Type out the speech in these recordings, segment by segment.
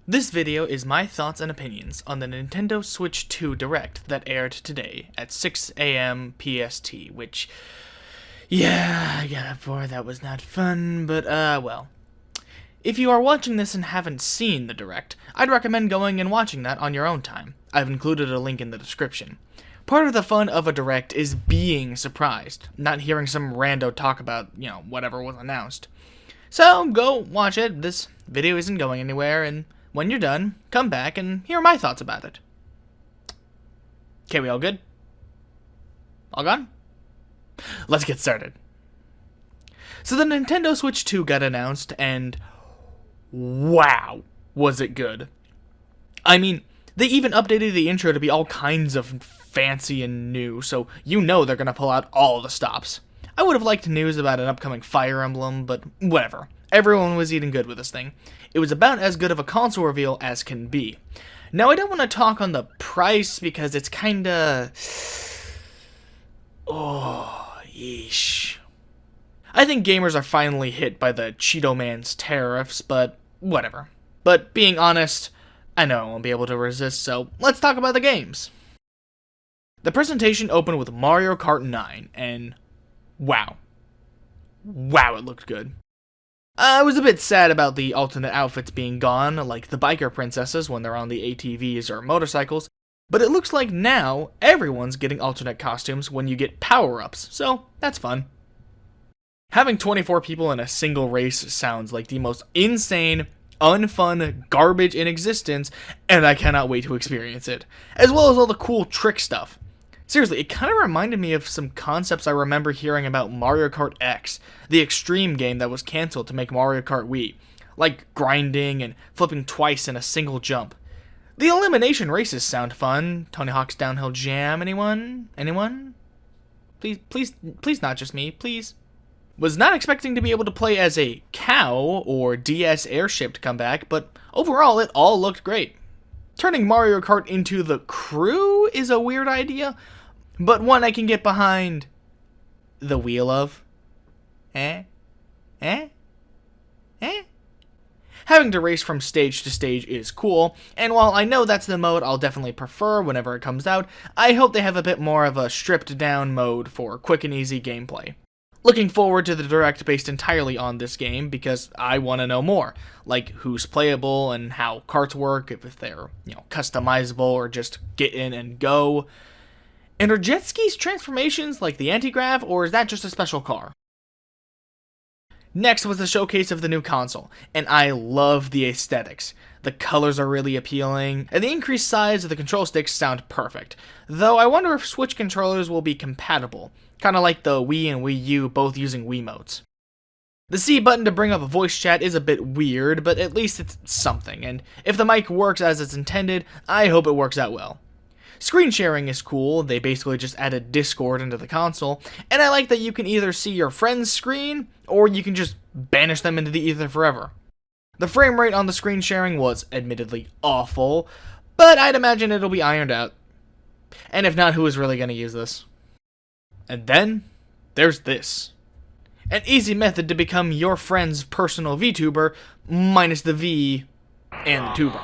This video is my thoughts and opinions on the Nintendo Switch 2 Direct that aired today at 6 a.m. PST, which, yeah, I got up for, that was not fun, but, well. If you are watching this and haven't seen the Direct, I'd recommend going and watching that on your own time. I've included a link in the description. Part of the fun of a Direct is being surprised, not hearing some rando talk about, whatever was announced. So, go watch it, this video isn't going anywhere, and when you're done, come back and hear my thoughts about it. Okay, we all good? All gone? Let's get started. So the Nintendo Switch 2 got announced, and wow, was it good. I mean, they even updated the intro to be all kinds of fancy and new, so you know they're gonna pull out all the stops. I would have liked news about an upcoming Fire Emblem, but whatever. Everyone was eating good with this thing. It was about as good of a console reveal as can be. Now, I don't want to talk on the price because it's kinda... oh, yeesh. I think gamers are finally hit by the Cheeto Man's tariffs, but whatever. But being honest, I know I won't be able to resist, so let's talk about the games. The presentation opened with Mario Kart 9, and wow. Wow, it looked good. I was a bit sad about the alternate outfits being gone, like the biker princesses when they're on the ATVs or motorcycles, but it looks like now everyone's getting alternate costumes when you get power-ups, so that's fun. Having 24 people in a single race sounds like the most insane, unfun garbage in existence, and I cannot wait to experience it, as well as all the cool trick stuff. Seriously, it kind of reminded me of some concepts I remember hearing about Mario Kart X, the extreme game that was cancelled to make Mario Kart Wii, like grinding and flipping twice in a single jump. The elimination races sound fun. Tony Hawk's Downhill Jam, anyone? Anyone? Please not just me, please. Was not expecting to be able to play as a cow or DS Airship to come back, but overall it all looked great. Turning Mario Kart into the crew is a weird idea, but one I can get behind the wheel of. Having to race from stage to stage is cool, and while I know that's the mode I'll definitely prefer whenever it comes out, I hope they have a bit more of a stripped down mode for quick and easy gameplay. Looking forward to the Direct based entirely on this game because I want to know more, like who's playable and how carts work, if they're, customizable or just get in and go. And are jet skis transformations like the anti-grav, or is that just a special car? Next was the showcase of the new console, and I love the aesthetics. The colors are really appealing, and the increased size of the control sticks sound perfect, though I wonder if Switch controllers will be compatible, kinda like the Wii and Wii U both using Wiimotes. The C button to bring up a voice chat is a bit weird, but at least it's something, and if the mic works as it's intended, I hope it works out well. Screen sharing is cool, they basically just added Discord into the console, and I like that you can either see your friend's screen, or you can just banish them into the ether forever. The frame rate on the screen sharing was admittedly awful, but I'd imagine it'll be ironed out. And if not, who is really going to use this? And then, there's this. An easy method to become your friend's personal VTuber, minus the V and the tuber.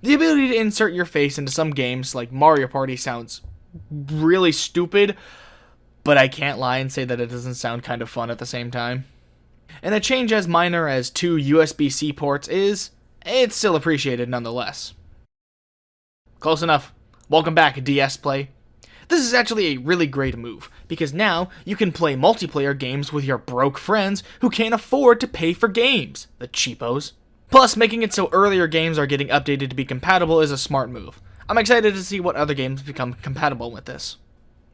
The ability to insert your face into some games like Mario Party sounds really stupid, but I can't lie and say that it doesn't sound kind of fun at the same time. And a change as minor as 2 USB-C ports it's still appreciated nonetheless. Close enough. Welcome back, DS Play. This is actually a really great move, because now you can play multiplayer games with your broke friends who can't afford to pay for games, the cheapos. Plus, making it so earlier games are getting updated to be compatible is a smart move. I'm excited to see what other games become compatible with this.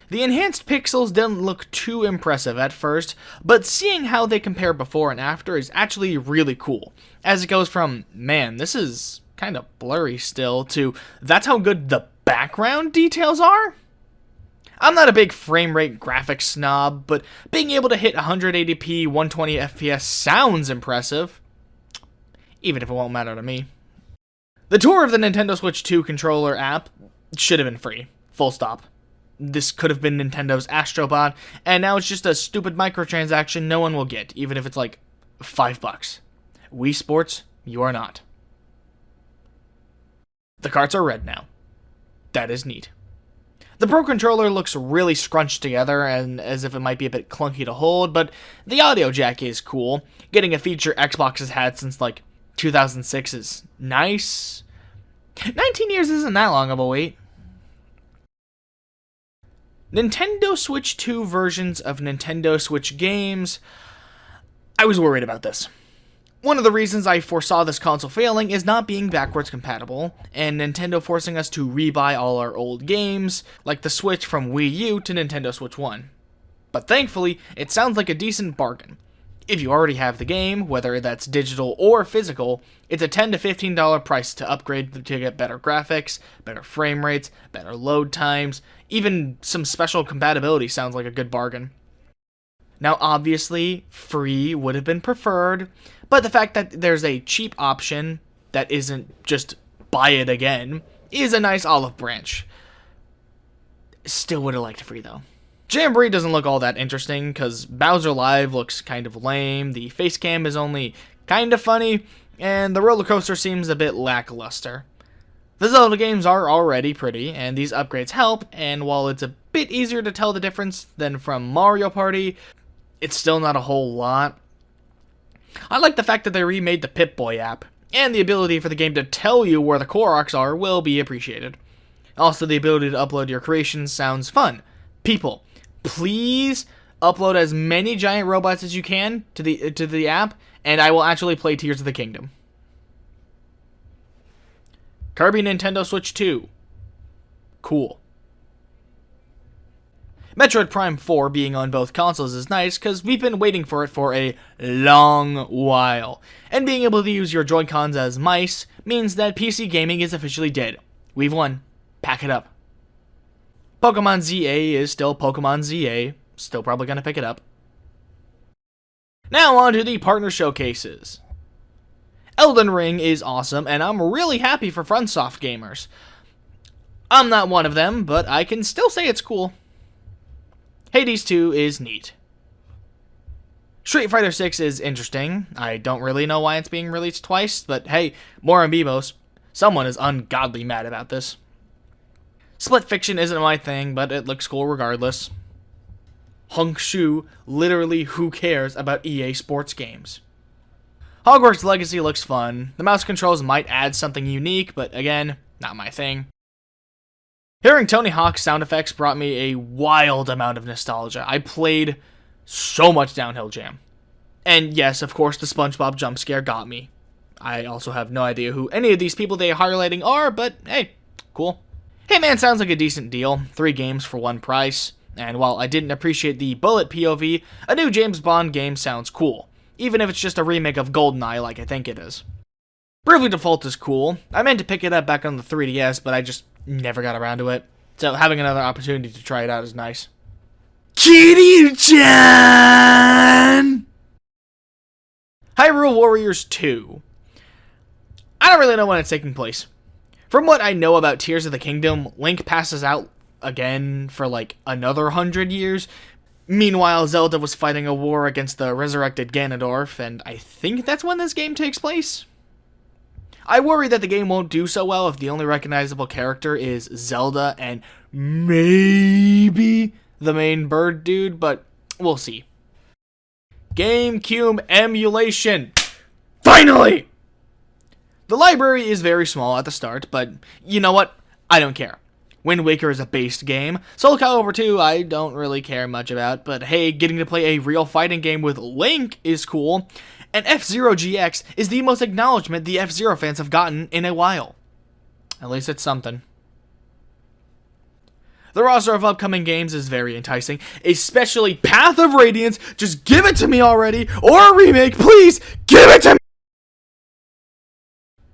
The enhanced pixels didn't look too impressive at first, but seeing how they compare before and after is actually really cool, as it goes from, man, this is kind of blurry still, to that's how good the background details are? I'm not a big frame rate graphics snob, but being able to hit 180p 120 FPS sounds impressive, even if it won't matter to me. The tour of the Nintendo Switch 2 controller app should have been free, full stop. This could have been Nintendo's Astrobot, and now it's just a stupid microtransaction no one will get, even if it's like $5. Wii Sports, you are not. The carts are red now. That is neat. The Pro Controller looks really scrunched together and as if it might be a bit clunky to hold, but the audio jack is cool. Getting a feature Xbox has had since like 2006 is nice. 19 years isn't that long of a wait. Nintendo Switch 2 versions of Nintendo Switch games. I was worried about this. One of the reasons I foresaw this console failing is not being backwards compatible, and Nintendo forcing us to rebuy all our old games, like the Switch from Wii U to Nintendo Switch 1. But thankfully, it sounds like a decent bargain. If you already have the game, whether that's digital or physical, it's a $10 to $15 price to upgrade to get better graphics, better frame rates, better load times, even some special compatibility sounds like a good bargain. Now obviously, free would have been preferred, but the fact that there's a cheap option that isn't just buy it again is a nice olive branch. Still would have liked free though. Jamboree doesn't look all that interesting because Bowser Live looks kind of lame, the face cam is only kind of funny, and the roller coaster seems a bit lackluster. The Zelda games are already pretty, and these upgrades help, and while it's a bit easier to tell the difference than from Mario Party, it's still not a whole lot. I like the fact that they remade the Pip-Boy app, and the ability for the game to tell you where the Koroks are will be appreciated. Also, the ability to upload your creations sounds fun. People, please upload as many giant robots as you can to the app, and I will actually play Tears of the Kingdom. Kirby Nintendo Switch 2. Cool. Metroid Prime 4 being on both consoles is nice because we've been waiting for it for a long while. And being able to use your Joy-Cons as mice means that PC gaming is officially dead. We've won. Pack it up. Pokemon ZA is still Pokemon ZA. Still probably going to pick it up. Now on to the partner showcases. Elden Ring is awesome, and I'm really happy for FromSoft gamers. I'm not one of them, but I can still say it's cool. Hades 2 is neat. Street Fighter 6 is interesting. I don't really know why it's being released twice, but hey, more amiibos. Someone is ungodly mad about this. Split Fiction isn't my thing, but it looks cool regardless. Honkshu, literally who cares about EA Sports games. Hogwarts Legacy looks fun. The mouse controls might add something unique, but again, not my thing. Hearing Tony Hawk's sound effects brought me a wild amount of nostalgia. I played so much Downhill Jam. And yes, of course, the SpongeBob jump scare got me. I also have no idea who any of these people they are highlighting are, but hey, cool. Hitman sounds like a decent deal. 3 games for 1 price. And while I didn't appreciate the bullet POV, a new James Bond game sounds cool. Even if it's just a remake of GoldenEye like I think it is. Bravely Default is cool. I meant to pick it up back on the 3DS, but I just never got around to it. So having another opportunity to try it out is nice. Kiryu-chan! Hyrule Warriors 2. I don't really know when it's taking place. From what I know about Tears of the Kingdom, Link passes out again for like another 100 years. Meanwhile, Zelda was fighting a war against the resurrected Ganondorf, and I think that's when this game takes place. I worry that the game won't do so well if the only recognizable character is Zelda and maybe the main bird dude, but we'll see. GameCube emulation! Finally! The library is very small at the start, but you know what? I don't care. Wind Waker is a based game. Soul Calibur 2 I don't really care much about, but hey, getting to play a real fighting game with Link is cool. And F-Zero GX is the most acknowledgement the F-Zero fans have gotten in a while. At least it's something. The roster of upcoming games is very enticing, especially Path of Radiance. Just give it to me already, or a remake, please, give it to me!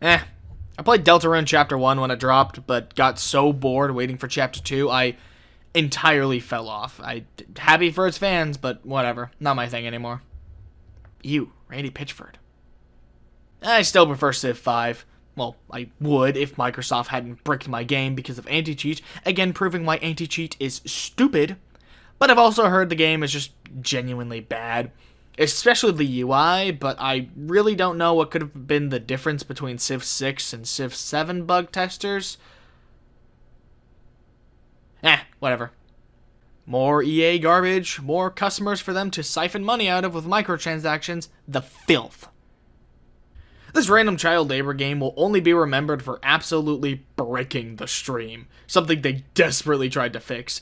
I played Deltarune Chapter 1 when it dropped, but got so bored waiting for Chapter 2, I entirely fell off. I'm happy for its fans, but whatever, not my thing anymore. Ew, Randy Pitchford. I still prefer Civ 5. Well, I would if Microsoft hadn't bricked my game because of anti-cheat, again proving why anti-cheat is stupid. But I've also heard the game is just genuinely bad. especially the UI, but I really don't know what could have been the difference between Civ 6 and Civ 7 bug testers. Whatever. More EA garbage, more customers for them to siphon money out of with microtransactions, the filth. This random child labor game will only be remembered for absolutely breaking the stream, something they desperately tried to fix.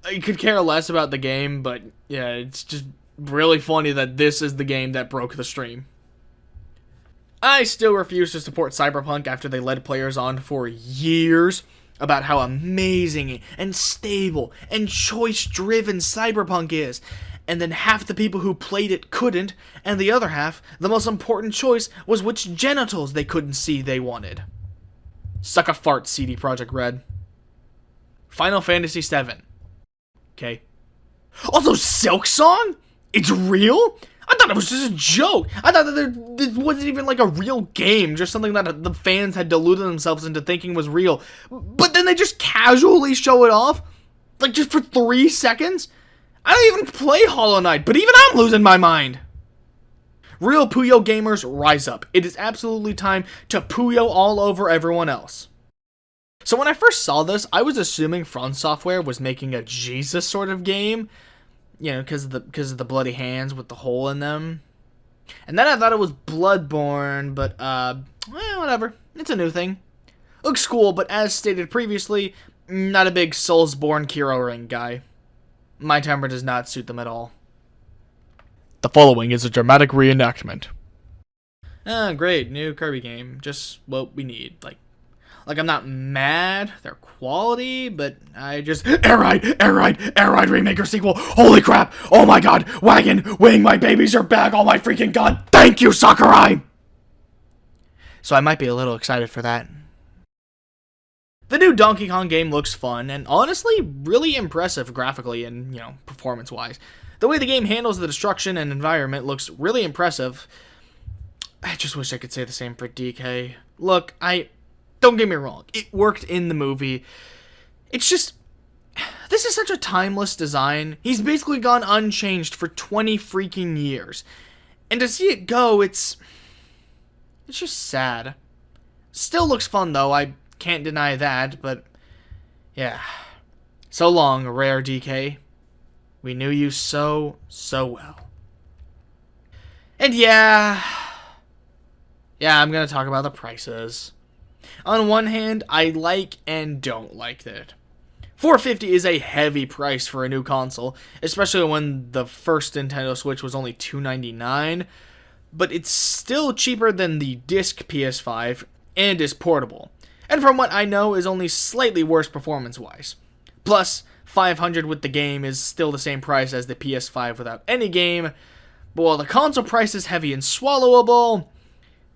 I could care less about the game, but yeah, it's just really funny that this is the game that broke the stream. I still refuse to support Cyberpunk after they led players on for years about how amazing and stable and choice-driven Cyberpunk is, and then half the people who played it couldn't, and the other half, the most important choice was which genitals they couldn't see they wanted. Suck a fart, CD Projekt Red. Final Fantasy VII. Okay. Also, Silksong? It's real? I thought it was just a joke. I thought that this wasn't even like a real game, just something that the fans had deluded themselves into thinking was real. But then they just casually show it off, like just for 3 seconds. I don't even play Hollow Knight, but even I'm losing my mind. Real Puyo gamers, rise up. It is absolutely time to Puyo all over everyone else. So when I first saw this, I was assuming From Software was making a Jesus sort of game. You know, because of the bloody hands with the hole in them. And then I thought it was Bloodborne, but, whatever. It's a new thing. Looks cool, but as stated previously, not a big Soulsborne Kiro Ring guy. My timer does not suit them at all. The following is a dramatic reenactment. Great, new Kirby game. Just what we need. Like I'm not mad, they're quality, but I just... Air Ride Remaker sequel, holy crap, oh my god, Wagon, Wing, my babies are back, oh my freaking god, thank you, Sakurai! So I might be a little excited for that. The new Donkey Kong game looks fun, and honestly, really impressive graphically and, you know, performance-wise. The way the game handles the destruction and environment looks really impressive. I just wish I could say the same for DK. Look, don't get me wrong, it worked in the movie. It's just, this is such a timeless design. He's basically gone unchanged for 20 freaking years. And to see it go, it's just sad. Still looks fun though, I can't deny that, but yeah. So long, Rare DK. We knew you so well. And yeah, I'm gonna talk about the prices. On one hand, I like and don't like that. $450 is a heavy price for a new console, especially when the first Nintendo Switch was only $299, but it's still cheaper than the disc PS5 and is portable, and from what I know is only slightly worse performance-wise. Plus, $500 with the game is still the same price as the PS5 without any game, but while the console price is heavy and swallowable,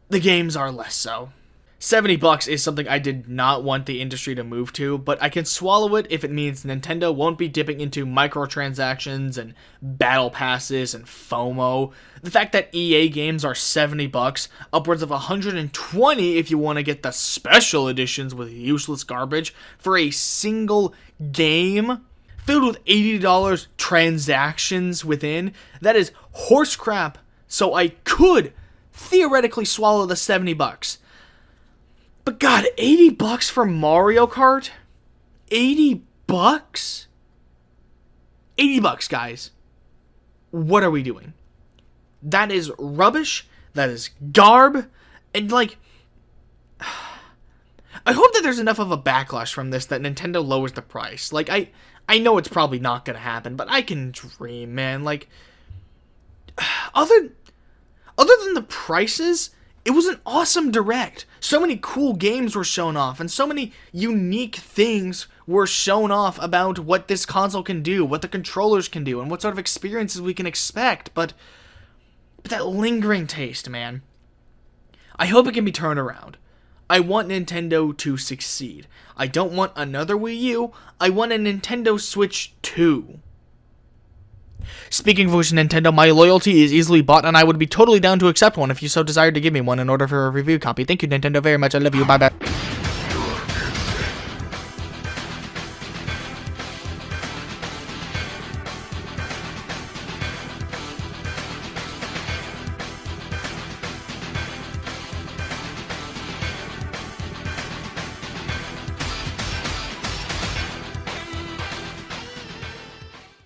the games are less so. $70 is something I did not want the industry to move to, but I can swallow it if it means Nintendo won't be dipping into microtransactions and battle passes and FOMO. The fact that EA games are $70, upwards of $120 if you want to get the special editions with useless garbage for a single game filled with $80 transactions within, that is horse crap. So I could theoretically swallow the $70. But god, $80 for Mario Kart? $80? $80, guys. What are we doing? That is rubbish. That is garb. And like, I hope that there's enough of a backlash from this that Nintendo lowers the price. Like, I know it's probably not gonna happen, but I can dream, man. Like, other than the prices, it was an awesome direct. So many cool games were shown off, and so many unique things were shown off about what this console can do, what the controllers can do, and what sort of experiences we can expect. But that lingering taste, man. I hope it can be turned around. I want Nintendo to succeed. I don't want another Wii U. I want a Nintendo Switch 2. Speaking of which, Nintendo, my loyalty is easily bought, and I would be totally down to accept one if you so desired to give me one in order for a review copy. Thank you, Nintendo, very much. I love you. Bye-bye.